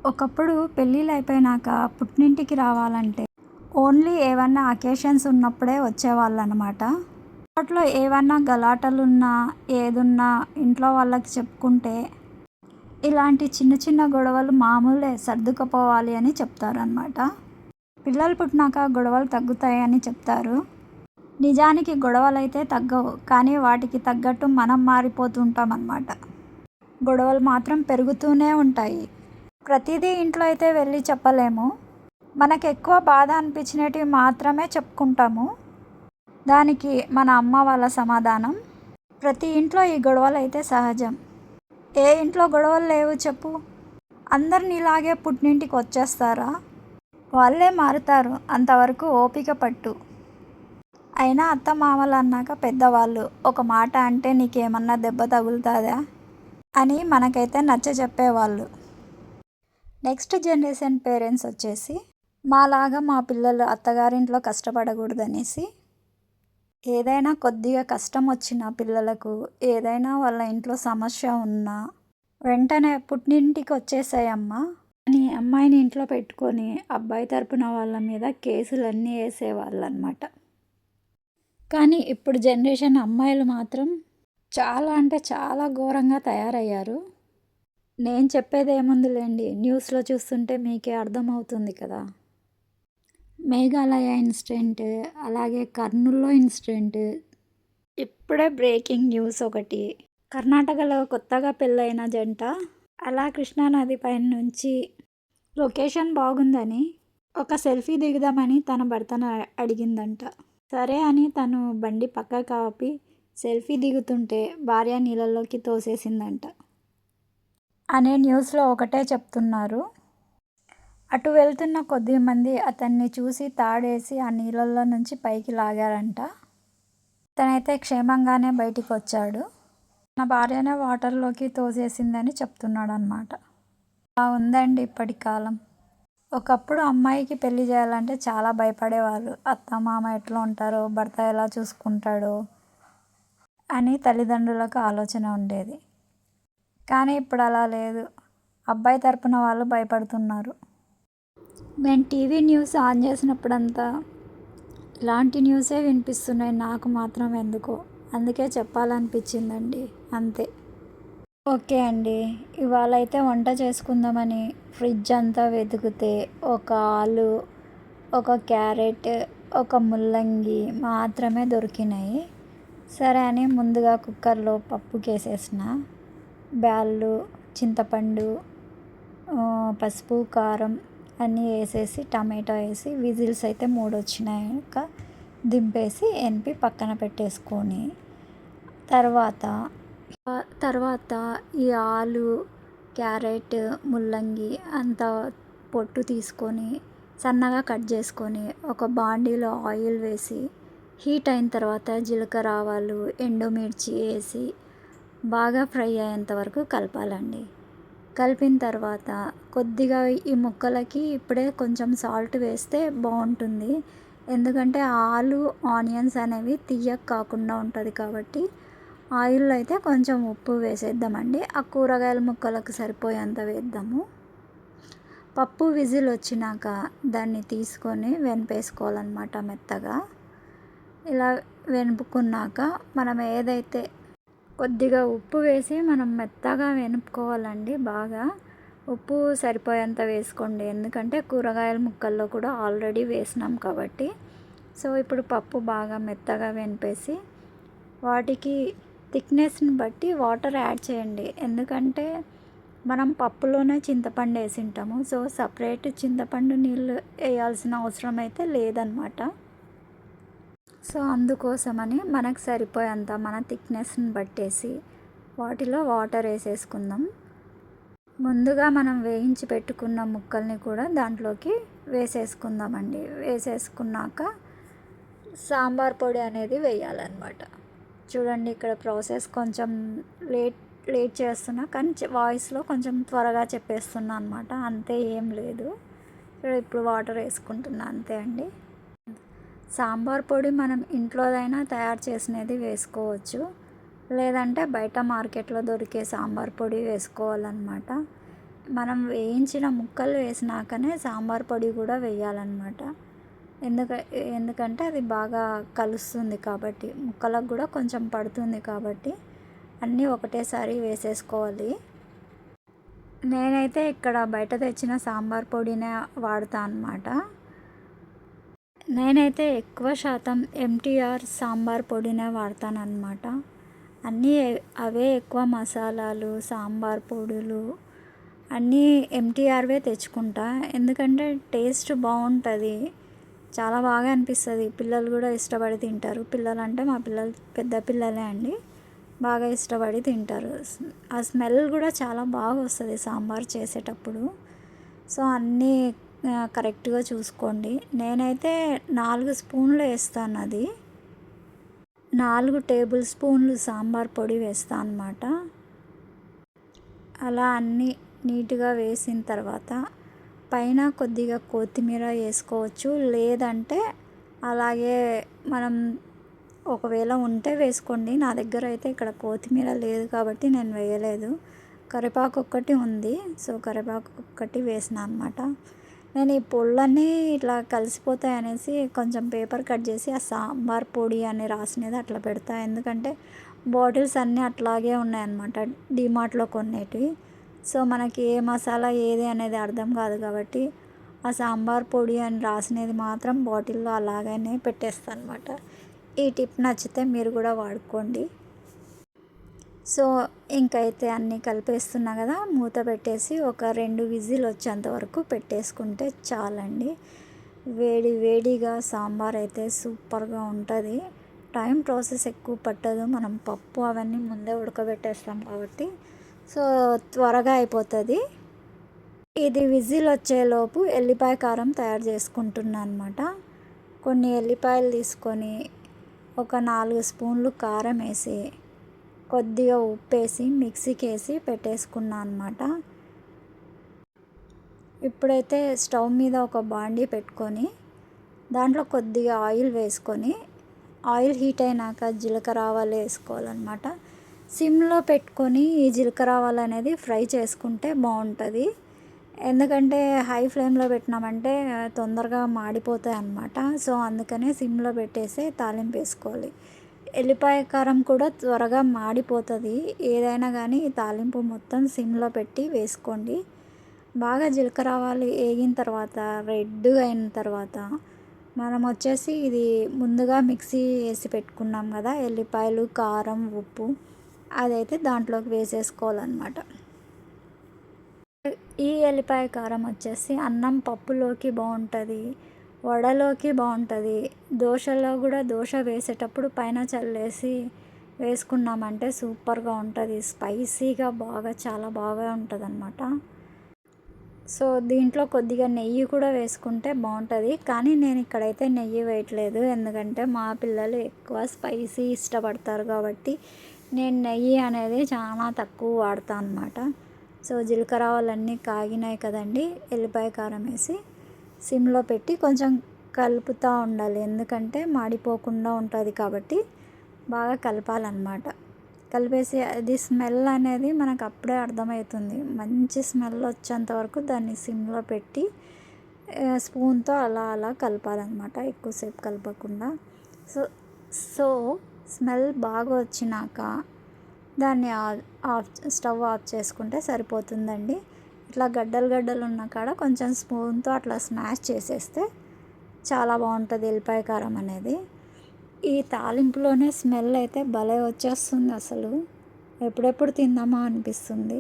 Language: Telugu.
ఒకప్పుడు పెళ్ళిళ్ళు అయిపోయినాక పుట్టినింటికి రావాలంటే ఓన్లీ ఏవన్నా అకేషన్స్ ఉన్నప్పుడే వచ్చేవాళ్ళనమాట. అప్పట్లో ఏవన్నా గలాటలున్నా ఏదున్నా ఇంట్లో వాళ్ళకి చెప్పుకుంటే ఇలాంటి చిన్న చిన్న గొడవలు మామూలే, సర్దుకుపోవాలి అని చెప్తారనమాట. పిల్లలు పుట్టినాక గొడవలు తగ్గుతాయని చెప్తారు. నిజానికి గొడవలైతే తగ్గవు, కానీ వాటికి తగ్గట్టు మనం మారిపోతుంటాం అన్నమాట. గొడవలు మాత్రం పెరుగుతూనే ఉంటాయి. ప్రతిదీ ఇంట్లో అయితే వెళ్ళి చెప్పలేము. మనకు ఎక్కువ బాధ అనిపించినవి మాత్రమే చెప్పుకుంటాము. దానికి మన అమ్మ వాళ్ళ సమాధానం, ప్రతి ఇంట్లో ఈ గొడవలు అయితే సహజం. ఏ ఇంట్లో గొడవలు లేవు చెప్పు? అందరిని ఇలాగే పుట్టినింటికి వచ్చేస్తారా? వాళ్ళే మారుతారు, అంతవరకు ఓపిక పట్టు. అయినా అత్త మామలు అన్నాక పెద్దవాళ్ళు ఒక మాట అంటే నీకేమన్నా దెబ్బ తగులుతుందా అని మనకైతే నచ్చ చెప్పేవాళ్ళు. నెక్స్ట్ జనరేషన్ పేరెంట్స్ వచ్చేసి మాలాగా మా పిల్లలు అత్తగారింట్లో కష్టపడకూడదనేసి ఏదైనా కొద్దిగా కష్టం వచ్చిన పిల్లలకు, ఏదైనా వాళ్ళ ఇంట్లో సమస్య ఉన్నా వెంటనే పుట్టినింటికి వచ్చేసాయమ్మా అని అమ్మాయిని ఇంట్లో పెట్టుకొని అబ్బాయి తరపున వాళ్ళ మీద కేసులన్నీ వేసేవాళ్ళు అనమాట. కానీ ఇప్పుడు జనరేషన్ అమ్మాయిలు మాత్రం చాలా అంటే చాలా ఘోరంగా తయారయ్యారు. నేను చెప్పేది ఏముందిలేండి, న్యూస్లో చూస్తుంటే మీకే అర్థమవుతుంది కదా. మేఘాలయ ఇన్సిడెంట్, అలాగే కర్నూల్లో ఇన్సిడెంట్, ఇప్పుడే బ్రేకింగ్ న్యూస్ ఒకటి. కర్ణాటకలో కొత్తగా పెళ్ళైన జంట అలా కృష్ణానది పైన నుంచి లొకేషన్ బాగుందని ఒక సెల్ఫీ దిగుదామని తన భర్తను అడిగిందంట. సరే అని తను బండి పక్కకు ఆపి సెల్ఫీ దిగుతుంటే భార్య నీళ్ళల్లోకి తోసేసిందంట అనే న్యూస్లో ఒకటే చెప్తున్నారు. అటు వెళ్తున్న కొద్దిమంది అతన్ని చూసి తాడేసి ఆ నీళ్ళల్లో నుంచి పైకి లాగారంట. తనైతే క్షేమంగానే బయటికి వచ్చాడు. నా భార్యనే వాటర్లోకి తోసేసిందని చెప్తున్నాడు అనమాట. అలా ఉందండి ఇప్పటి కాలం. ఒకప్పుడు అమ్మాయికి పెళ్లి చేయాలంటే చాలా భయపడేవాళ్ళు. అత్త మామ ఎట్లా ఉంటారో, భర్త ఎలా చూసుకుంటాడో అని తల్లిదండ్రులకు ఆలోచన ఉండేది. కానీ ఇప్పుడు అలా లేదు. అబ్బాయి తరపున వాళ్ళు భయపడుతున్నారు. నేను టీవీ న్యూస్ ఆన్ చేసినప్పుడంతా ఇలాంటి న్యూసే వినిపిస్తున్నాయి నాకు మాత్రం ఎందుకో. అందుకే చెప్పాలనిపించిందండి, అంతే. ఓకే అండి, ఇవాళ అయితే వంట చేసుకుందామని ఫ్రిడ్జ్ అంతా వెతికితే ఒక ఆలు, ఒక క్యారెట్, ఒక ముల్లంగి మాత్రమే దొరికినాయి. సరే అని ముందుగా కుక్కర్లో పప్పుకేసేసిన బ్యాళ్ళు, చింతపండు, పసుపు, కారం అన్నీ వేసేసి టమాటో వేసి విజిల్స్ అయితే 3 వచ్చినాక దింపేసి ఎనిపి పక్కన పెట్టేసుకొని తర్వాత ఈ ఆలు, క్యారెట్, ముల్లంగి అంత పొట్టు తీసుకొని సన్నగా కట్ చేసుకొని ఒక బాండీలో ఆయిల్ వేసి హీట్ అయిన తర్వాత జీలకర్ర, ఆవాలు, ఎండుమిర్చి వేసి బాగా ఫ్రై అయ్యేంత వరకు కలపాలండి. కలిపిన తర్వాత కొద్దిగా ఈ ముక్కలకి ఇప్పుడే కొంచెం సాల్ట్ వేస్తే బాగుంటుంది. ఎందుకంటే ఆలు, ఆనియన్స్ అనేవి తీయగా కాకుండా ఉంటుంది కాబట్టి ఆయిల్లో అయితే కొంచెం ఉప్పు వేసేద్దామండి. ఆ కూరగాయల ముక్కలకు సరిపోయేంత వేద్దాము. పప్పు విజిల్ వచ్చినాక దాన్ని తీసుకొని వెనిపేసుకోవాలన్నమాట మెత్తగా. ఇలా వెనుపుకున్నాక మనం ఏదైతే కొద్దిగా ఉప్పు వేసి మనం మెత్తగా వెనుపుకోవాలండి. బాగా ఉప్పు సరిపోయేంత వేసుకోండి, ఎందుకంటే కూరగాయల ముక్కల్లో కూడా ఆల్రెడీ వేసినాం కాబట్టి. సో ఇప్పుడు పప్పు బాగా మెత్తగా వెనిపేసి వాటికి థిక్నెస్ని బట్టి వాటర్ యాడ్ చేయండి. ఎందుకంటే మనం పప్పులోనే చింతపండు వేసి ఉంటాము. సో సపరేట్ చింతపండు నీళ్ళు వేయాల్సిన అవసరం అయితే లేదనమాట. సో అందుకోసమని మనకు సరిపోయేంత మన థిక్నెస్ని బట్టేసి వాటిలో వాటర్ వేసేసుకుందాం. ముందుగా మనం వేయించి పెట్టుకున్న ముక్కల్ని కూడా దాంట్లోకి వేసేసుకుందామండి. వేసేసుకున్నాక సాంబార్ పొడి అనేది వేయాలన్నమాట. చూడండి, ఇక్కడ ప్రాసెస్ కొంచెం లేట్ చేస్తున్నా, కానీ వాయిస్లో కొంచెం త్వరగా చెప్పేస్తున్నా అనమాట. అంతే, ఏం లేదు. ఇప్పుడు వాటర్ వేసుకుంటున్నా, అంతే అండి. సాంబార్ పొడి మనం ఇంట్లోదైనా తయారు చేసినది వేసుకోవచ్చు, లేదంటే బయట మార్కెట్లో దొరికే సాంబార్ పొడి వేసుకోవాలన్నమాట. మనం వేయించిన ముక్కలు వేసినాకనే సాంబార్ పొడి కూడా వేయాలన్నమాట. ఎందుక ఎందుకంటే అది బాగా కలుస్తుంది కాబట్టి, ముక్కలకు కూడా కొంచెం పడుతుంది కాబట్టి అన్నీ ఒకటేసారి వేసేసుకోవాలి. నేనైతే ఇక్కడ బయట తెచ్చిన సాంబార్ పొడినే వాడతా అన్నమాట. నేనైతే ఎక్కువ శాతం ఎంటీఆర్ సాంబార్ పొడినే వాడతానన్నమాట. అన్నీ అవే ఎక్కువ మసాలాలు, సాంబార్ పొడులు అన్నీ ఎంటీఆర్వే తెచ్చుకుంటా. ఎందుకంటే టేస్ట్ బాగుంటుంది, చాలా బాగా అనిపిస్తుంది. పిల్లలు కూడా ఇష్టపడి తింటారు. పిల్లలు అంటే మా పిల్లలు పెద్ద పిల్లలే అండి, బాగా ఇష్టపడి తింటారు. ఆ స్మెల్ కూడా చాలా బాగా వస్తుంది సాంబార్ చేసేటప్పుడు. సో అన్నీ కరెక్ట్గా చూసుకోండి. నేనైతే 4 స్పూన్లు వేస్తాను, అది 4 టేబుల్ స్పూన్లు సాంబార్ పొడి వేస్తాను అన్నమాట. అలా అన్నీ నీట్గా వేసిన తర్వాత పైన కొద్దిగా కొత్తిమీర వేసుకోవచ్చు, లేదంటే అలాగే మనం ఒకవేళ ఉంటే వేసుకోండి. నా దగ్గర అయితే ఇక్కడ కొత్తిమీర లేదు కాబట్టి నేను వేయలేదు. కరివేపాకు ఒక్కటి ఉంది, సో కరివేపాకు ఒక్కటి వేసిన అన్నమాట. నేను ఈ పొళ్ళన్నీ ఇట్లా కలిసిపోతాయి అనేసి కొంచెం పేపర్ కట్ చేసి ఆ సాంబార్ పొడి అని రాసినది అట్లా పెడతా. ఎందుకంటే బాటిల్స్ అన్నీ అట్లాగే ఉన్నాయన్నమాట డీమార్ట్లో కొనేటివి. సో మనకి ఏ మసాలా ఏది అనేది అర్థం కాదు కాబట్టి ఆ సాంబార్ పొడి అని రాసినది మాత్రం బాటిల్లో అలాగనే పెట్టేస్తాను అన్నమాట. ఈ టిప్ నచ్చితే మీరు కూడా వాడుకోండి. సో ఇంకైతే అన్నీ కలిపేస్తున్నా కదా, మూత పెట్టేసి ఒక 2 విజిల్ వచ్చేంత వరకు పెట్టేసుకుంటే చాలండి. వేడి వేడిగా సాంబార్ అయితే సూపర్గా ఉంటుంది. టైం ప్రాసెస్ ఎక్కువ పట్టదు, మనం పప్పు అవన్నీ ముందే ఉడకబెట్టేస్తాం కాబట్టి సో త్వరగా అయిపోతుంది. ఇది విజిల్ వచ్చేలోపు ఎల్లిపాయ కారం తయారు చేసుకుంటున్నాను అన్నమాట. కొన్ని ఎల్లిపాయలు తీసుకొని ఒక 4 స్పూన్లు కారం వేసి కొద్దిగా ఉప్పేసి మిక్సీకి వేసి పెట్టేసుకున్నాను అన్నమాట. ఇప్పుడైతే స్టవ్ మీద ఒక బాండీ పెట్టుకొని దాంట్లో కొద్దిగా ఆయిల్ వేసుకొని, ఆయిల్ హీట్ అయినాక జీలకర్ర ఆవాలు వేసుకోవాలన్నమాట. సిమ్లో పెట్టుకొని ఈ జీలకర్ర ఆవాలు అనేది ఫ్రై చేసుకుంటే బాగుంటుంది. ఎందుకంటే హై ఫ్లేమ్లో పెట్టినామంటే తొందరగా మాడిపోతాయి అన్నమాట. సో అందుకనే సిమ్లో పెట్టేసి తాలింపు వేసుకోవాలి. ఎల్లిపాయ కారం కూడా త్వరగా మాడిపోతుంది. ఏదైనా కానీ ఈ తాలింపు మొత్తం సిమ్లో పెట్టి వేసుకోండి. బాగా జీలకర్ర ఆవాలు వేగిన తర్వాత రెడ్గా అయిన తర్వాత మనం వచ్చేసి ఇది ముందుగా మిక్సీ వేసి పెట్టుకున్నాం కదా ఎల్లిపాయలు, కారం, ఉప్పు, అదైతే దాంట్లోకి వేసేసుకోవాలన్నమాట. ఈ ఎల్లిపాయ కారం వచ్చేసి అన్నం పప్పులోకి బాగుంటుంది, వడలోకి బాగుంటుంది, దోశలో కూడా దోశ వేసేటప్పుడు పైన చల్లేసి వేసుకున్నామంటే సూపర్గా ఉంటుంది. స్పైసీగా బాగా చాలా బాగా ఉంటుంది అన్నమాట. సో దీంట్లో కొద్దిగా నెయ్యి కూడా వేసుకుంటే బాగుంటుంది, కానీ నేను ఇక్కడైతే నెయ్యి వేయట్లేదు. ఎందుకంటే మా పిల్లలు ఎక్కువ స్పైసీ ఇష్టపడతారు కాబట్టి నేను నెయ్యి అనేది చాలా తక్కువ వాడతాను అన్నమాట. సో జీలకర్ర ఆవాలన్నీ కాగినాయి కదండి, ఎల్లిపాయ కారం వేసి సిమ్లో పెట్టి కొంచెం కలుపుతూ ఉండాలి. ఎందుకంటే మాడిపోకుండా ఉంటుంది కాబట్టి బాగా కలపాలన్నమాట. కలిపేసి అది స్మెల్ అనేది మనకు అప్పుడే అర్థమవుతుంది. మంచి స్మెల్ వచ్చేంత వరకు దాన్ని సిమ్లో పెట్టి స్పూన్తో అలా అలా కలపాలన్నమాట, ఎక్కువసేపు కలపకుండా. సో సో స్మెల్ బాగా వచ్చినాక దాన్ని స్టవ్ ఆఫ్ చేసుకుంటే సరిపోతుందండి. ఇట్లా గడ్డలు గడ్డలు ఉన్న కాడ కొంచెం స్పూన్తో అట్లా స్మాష్ చేసేస్తే చాలా బాగుంటుంది ఎల్లిపాయ కారం అనేది. ఈ తాలింపులోనే స్మెల్ అయితే భలే వచ్చేస్తుంది, అసలు ఎప్పుడెప్పుడు తిందామా అనిపిస్తుంది.